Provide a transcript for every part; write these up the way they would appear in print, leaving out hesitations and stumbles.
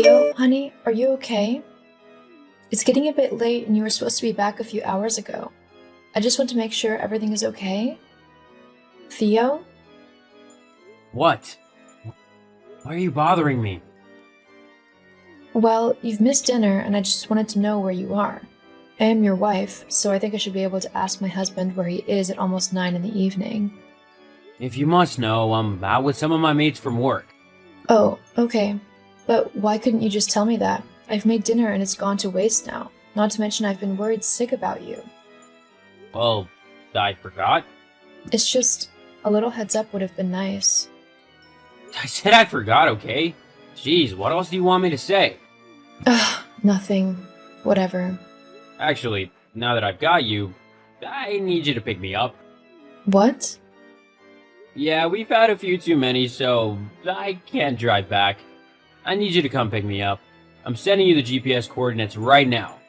Theo, honey, are you okay? It's getting a bit late and you were supposed to be back a few hours ago. I just want to make sure everything is okay. Theo? What? Why are you bothering me? Well, you've missed dinner and I just wanted to know where you are. I am your wife, so I think I should be able to ask my husband where he is at almost 9 in the evening. If you must know, I'm out with some of my mates from work. Oh, okay. But why couldn't you just tell me that? I've made dinner and it's gone to waste now. Not to mention I've been worried sick about you. Well, I forgot. It's just, a little heads up would have been nice. I said I forgot, okay? Jeez, what else do you want me to say? Ugh, nothing. Whatever. Actually, now that I've got you, I need you to pick me up. What? Yeah, we've had a few too many, so I can't drive back. I need you to come pick me up. I'm sending you the GPS coordinates right now.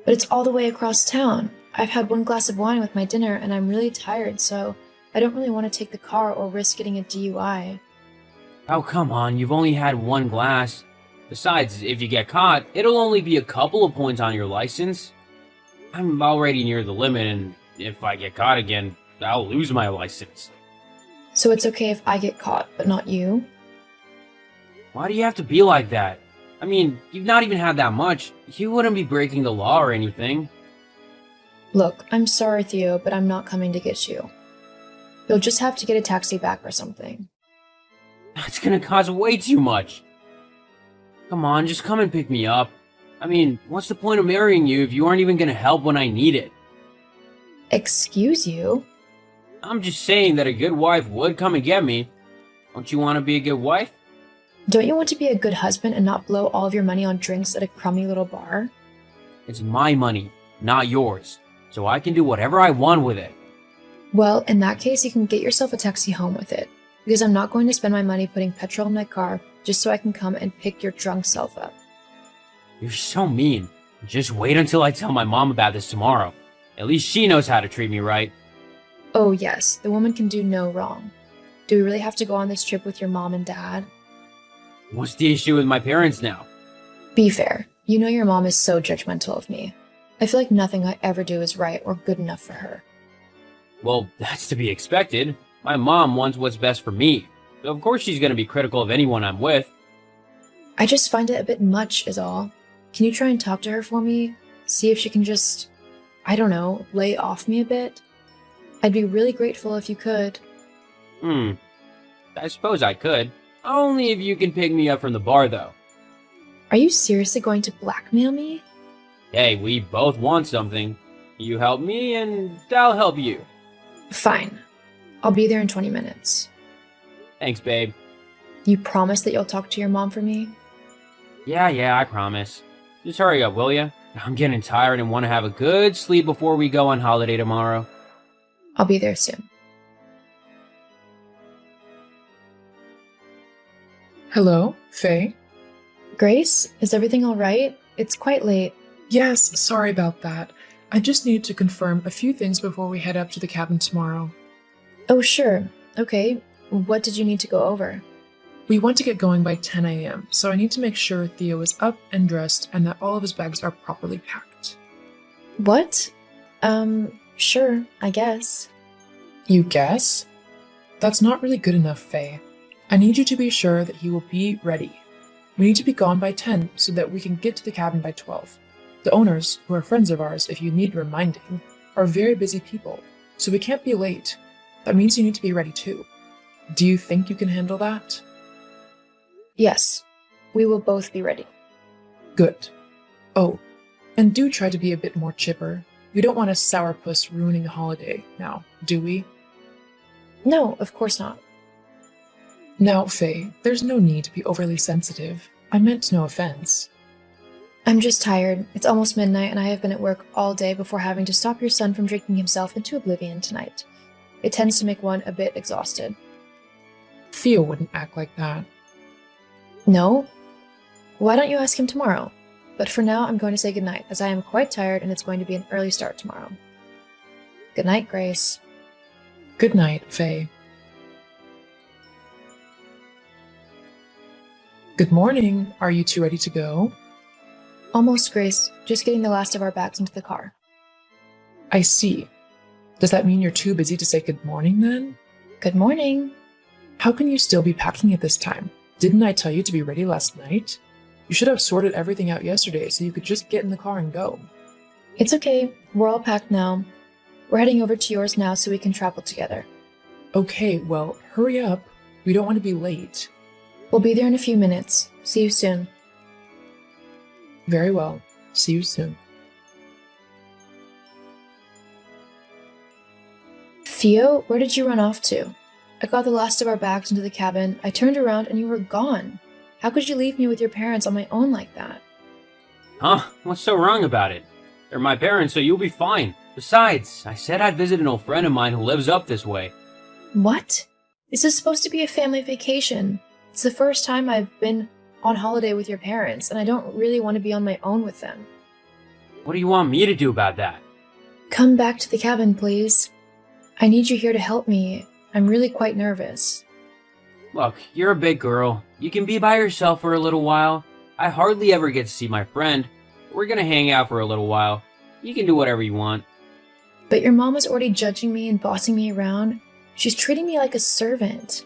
But it's all the way across town. I've had one glass of wine with my dinner and I'm really tired, so I don't really want to take the car or risk getting a DUI. Oh, come on, you've only had one glass. Besides, if you get caught, it'll only be a couple of points on your license. I'm already near the limit, and if I get caught again, I'll lose my license. So it's okay if I get caught, but not you? Why do you have to be like that? I mean, you've not even had that much. You wouldn't be breaking the law or anything. Look, I'm sorry, Theo, but I'm not coming to get you. You'll just have to get a taxi back or something. That's gonna cost way too much. Come on, just come and pick me up. I mean, what's the point of marrying you if you aren't even gonna help when I need it? Excuse you? I'm just saying that a good wife would come and get me. Don't you want to be a good wife? Don't you want to be a good husband and not blow all of your money on drinks at a crummy little bar? It's my money, not yours. So I can do whatever I want with it. Well, in that case, you can get yourself a taxi home with it. Because I'm not going to spend my money putting petrol in my car just so I can come and pick your drunk self up. You're so mean. Just wait until I tell my mom about this tomorrow. At least she knows how to treat me right. Oh yes, the woman can do no wrong. Do we really have to go on this trip with your mom and dad? What's the issue with my parents now? Be fair, you know your mom is so judgmental of me. I feel like nothing I ever do is right or good enough for her. Well, that's to be expected. My mom wants what's best for me. So of course she's going to be critical of anyone I'm with. I just find it a bit much is all. Can you try and talk to her for me? See if she can just, I don't know, lay off me a bit? I'd be really grateful if you could. I suppose I could. Only if you can pick me up from the bar, though. Are you seriously going to blackmail me? Hey, we both want something. You help me, and I'll help you. Fine. I'll be there in 20 minutes. Thanks, babe. You promise that you'll talk to your mom for me? Yeah, I promise. Just hurry up, will ya? I'm getting tired and want to have a good sleep before we go on holiday tomorrow. I'll be there soon. Hello, Faye? Grace, is everything all right? It's quite late. Yes, sorry about that. I just need to confirm a few things before we head up to the cabin tomorrow. Oh, sure. Okay. What did you need to go over? We want to get going by 10 a.m., so I need to make sure Theo is up and dressed and that all of his bags are properly packed. What? Sure, I guess. You guess? That's not really good enough, Faye. I need you to be sure that he will be ready. We need to be gone by 10 so that we can get to the cabin by 12. The owners, who are friends of ours if you need reminding, are very busy people, so we can't be late. That means you need to be ready too. Do you think you can handle that? Yes, we will both be ready. Good. Oh, and do try to be a bit more chipper. We don't want a sourpuss ruining the holiday now, do we? No, of course not. Now, Faye, there's no need to be overly sensitive. I meant no offense. I'm just tired. It's almost midnight and I have been at work all day before having to stop your son from drinking himself into oblivion tonight. It tends to make one a bit exhausted. Theo wouldn't act like that. No? Why don't you ask him tomorrow? But for now, I'm going to say goodnight, as I am quite tired and it's going to be an early start tomorrow. Good night, Grace. Good night, Faye. Good morning. Are you two ready to go? Almost, Grace. Just getting the last of our bags into the car. I see. Does that mean you're too busy to say good morning then? Good morning. How can you still be packing at this time? Didn't I tell you to be ready last night? You should have sorted everything out yesterday so you could just get in the car and go. It's okay. We're all packed now. We're heading over to yours now so we can travel together. Okay, well, hurry up. We don't want to be late. We'll be there in a few minutes. See you soon. Very well. See you soon. Theo, where did you run off to? I got the last of our bags into the cabin. I turned around and you were gone. How could you leave me with your parents on my own like that? Huh? What's so wrong about it? They're my parents, so you'll be fine. Besides, I said I'd visit an old friend of mine who lives up this way. What? This is supposed to be a family vacation. It's the first time I've been on holiday with your parents, and I don't really want to be on my own with them. What do you want me to do about that? Come back to the cabin, please. I need you here to help me. I'm really quite nervous. Look, you're a big girl. You can be by yourself for a little while. I hardly ever get to see my friend. We're gonna hang out for a little while. You can do whatever you want. But your mom is already judging me and bossing me around. She's treating me like a servant.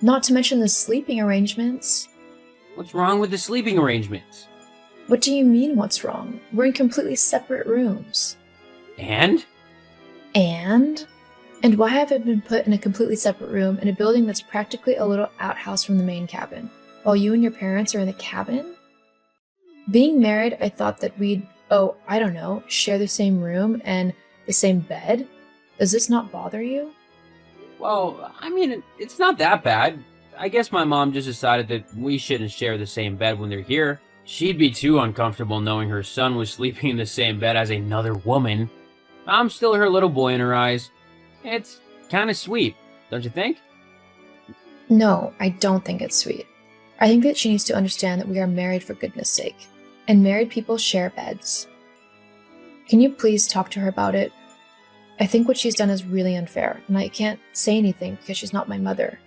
Not to mention the sleeping arrangements. What's wrong with the sleeping arrangements? What do you mean, what's wrong? We're in completely separate rooms. And? And why have I been put in a completely separate room in a building that's practically a little outhouse from the main cabin, while you and your parents are in the cabin? Being married, I thought that we'd, share the same room and the same bed. Does this not bother you? Well, I mean, it's not that bad. I guess my mom just decided that we shouldn't share the same bed when they're here. She'd be too uncomfortable knowing her son was sleeping in the same bed as another woman. I'm still her little boy in her eyes. It's kind of sweet, don't you think? No, I don't think it's sweet. I think that she needs to understand that we are married for goodness sake, and married people share beds. Can you please talk to her about it? I think what she's done is really unfair, and I can't say anything because she's not my mother.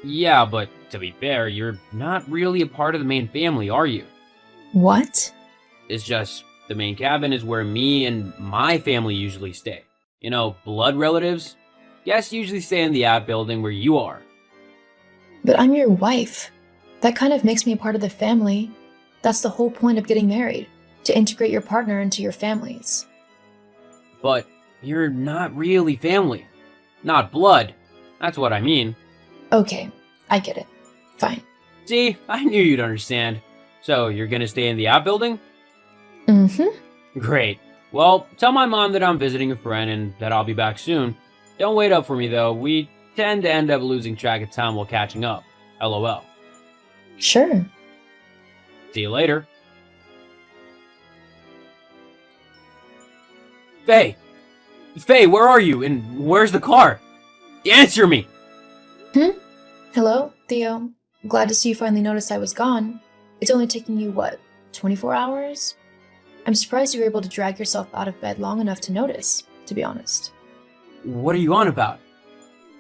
Yeah, but to be fair, you're not really a part of the main family, are you? What? It's just, the main cabin is where me and my family usually stay. You know, blood relatives? Guests usually stay in the outbuilding where you are. But I'm your wife. That kind of makes me a part of the family. That's the whole point of getting married, to integrate your partner into your families. But you're not really family. Not blood. That's what I mean. Okay, I get it. Fine. See, I knew you'd understand. So, you're gonna stay in the outbuilding? Mm-hmm. Great. Well, tell my mom that I'm visiting a friend and that I'll be back soon. Don't wait up for me, though. We tend to end up losing track of time while catching up. LOL. Sure. See you later. Faye! Faye, where are you? And where's the car? Answer me! Hello, Theo. Glad to see you finally noticed I was gone. It's only taking you, 24 hours? I'm surprised you were able to drag yourself out of bed long enough to notice, to be honest. What are you on about?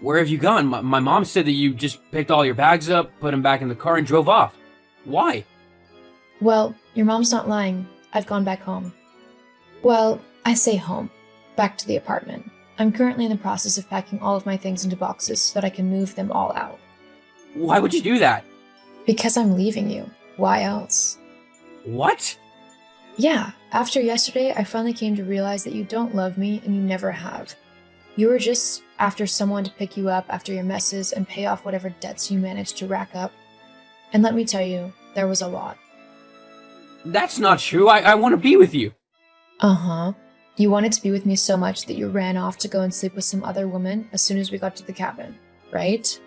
Where have you gone? My mom said that you just picked all your bags up, put them back in the car, and drove off. Why? Well, your mom's not lying. I've gone back home. Well, I say home. Back to the apartment. I'm currently in the process of packing all of my things into boxes so that I can move them all out. Why would you do that? Because I'm leaving you. Why else? What? Yeah, after yesterday, I finally came to realize that you don't love me and you never have. You were just after someone to pick you up after your messes and pay off whatever debts you managed to rack up. And let me tell you, there was a lot. That's not true. I want to be with you. Uh-huh. You wanted to be with me so much that you ran off to go and sleep with some other woman as soon as we got to the cabin, right?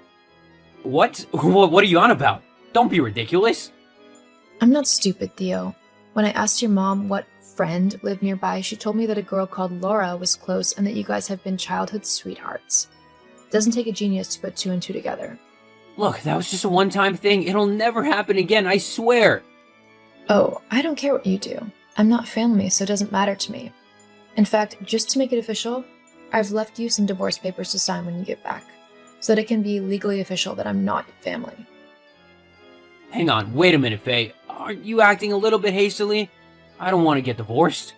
What? What are you on about? Don't be ridiculous. I'm not stupid, Theo. When I asked your mom what friend lived nearby, she told me that a girl called Laura was close and that you guys have been childhood sweethearts. It doesn't take a genius to put two and two together. Look, that was just a one-time thing. It'll never happen again, I swear. Oh, I don't care what you do. I'm not family, so it doesn't matter to me. In fact, just to make it official, I've left you some divorce papers to sign when you get back, so that it can be legally official that I'm not family. Hang on, wait a minute, Faye. Aren't you acting a little bit hastily? I don't want to get divorced.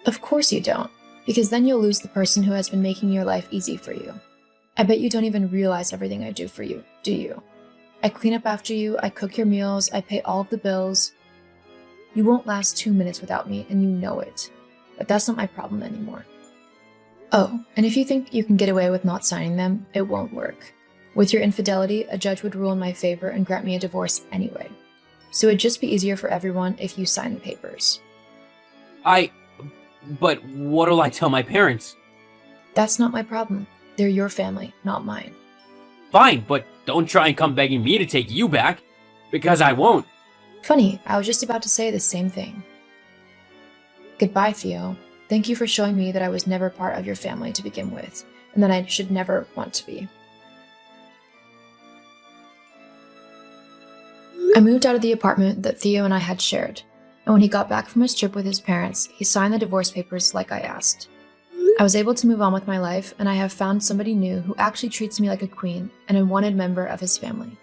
Of course you don't, because then you'll lose the person who has been making your life easy for you. I bet you don't even realize everything I do for you, do you? I clean up after you, I cook your meals, I pay all of the bills. You won't last 2 minutes without me, and you know it. But that's not my problem anymore. Oh, and if you think you can get away with not signing them, it won't work. With your infidelity, a judge would rule in my favor and grant me a divorce anyway. So it'd just be easier for everyone if you sign the papers. But what'll I tell my parents? That's not my problem. They're your family, not mine. Fine, but don't try and come begging me to take you back, because I won't. Funny, I was just about to say the same thing. Goodbye, Theo. Thank you for showing me that I was never part of your family to begin with, and that I should never want to be. I moved out of the apartment that Theo and I had shared, and when he got back from his trip with his parents, he signed the divorce papers like I asked. I was able to move on with my life, and I have found somebody new who actually treats me like a queen and a wanted member of his family.